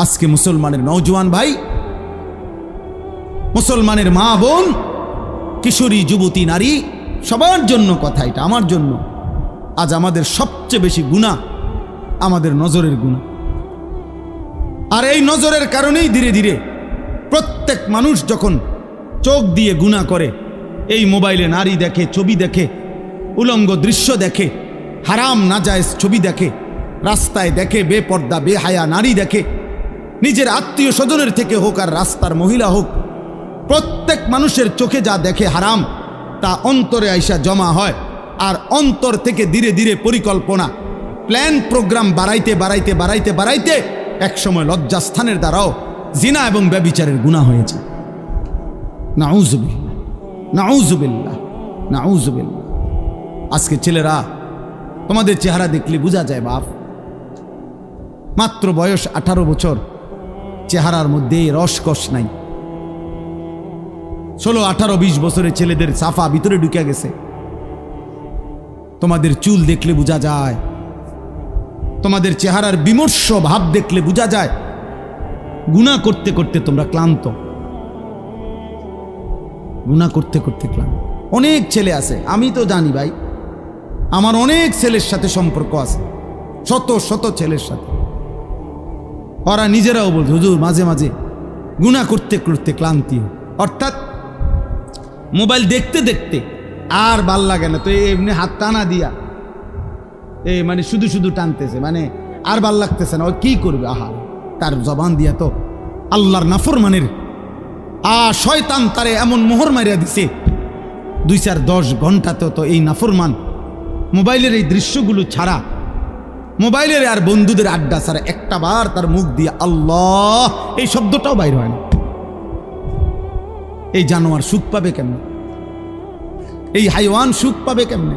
আজকে মুসলমানের নওজোয়ান ভাই, মুসলমানের মা বোন, কিশোরী যুবতী নারী, সবার জন্য কথা এটা, আমার জন্য। আজ আমাদের সবচেয়ে বেশি গুনাহ আমাদের নজরের গুনাহ। আর এই নজরের কারণেই ধীরে ধীরে প্রত্যেক মানুষ যখন চোখ দিয়ে গুনাহ করে, এই মোবাইলে নারী দেখে, ছবি দেখে, উলঙ্গ দৃশ্য দেখে, হারাম নাজায়েজ ছবি দেখে, রাস্তায় দেখে বেপর্দা বেহায়া নারী দেখে, নিজের আত্মীয় স্বজনের থেকে হোক আর রাস্তার মহিলা হোক, প্রত্যেক মানুষের চোখে যা দেখে হারাম, তা অন্তরে আইসা জমা হয়। আর অন্তর থেকে ধীরে ধীরে পরিকল্পনা, প্ল্যান, প্রোগ্রাম বাড়াইতে বাড়াইতে বাড়াইতে বাড়াইতে একসময় লজ্জাস্থানের দ্বারাও জিনা এবং ব্যভিচারের গুনাহ হয়েছে। নাউজুবিল্লাহ, নাউজুবিল্লাহ, নাউজুবিল্লাহ। আজকে ছেলেরা, তোমাদের চেহারা দেখলে বোঝা যায় বাপ, মাত্র বয়স 18 বছর, চেহারার মধ্যে রসকস নাই। 16, 18, 20 বছরের ছেলেদের সাফা ভিতরে ঢুকে গেছে। তোমাদের চুল দেখলে বোঝা যায়, তোমাদের চেহারার বিমর্ষ ভাব দেখলে বোঝা যায় গুনাহ করতে করতে তোমরা ক্লান্ত, গুনাহ করতে করতে ক্লান্ত। অনেক ছেলে আছে, আমি তো জানি ভাই, আমার অনেক ছেলের সাথে সম্পর্ক আছে, শত শত ছেলের সাথে। ওরা নিজেরাও বলছে, হুজুর মাঝে মাঝে গুনাহ করতে করতে ক্লান্তি, অর্থাৎ মোবাইল দেখতে দেখতে আর ভাল লাগে না, তো এমনি হাত টানা দিয়া মানে শুধু শুধু টানতেছে, মানে আর ভাল লাগতেছে না, ও কি করবে? আহা, তার জবান দিয়া তো আল্লাহর নাফরমানের শয়তান তারে এমন মোহর মারিয়া দিছে, 2, 4, 10 ঘন্টাতে তো এই নাফরমান মোবাইলের এই দৃশ্যগুলো ছাড়া, মোবাইলের আর বন্ধুদের আড্ডা ছাড়া একটা বার তার মুখ দিয়ে আল্লাহ এই শব্দটাও বাইর হয় না। এই জানোয়ার সুখ পাবে কেমনে? এই হাইওয়ান সুখ পাবে কেমনে?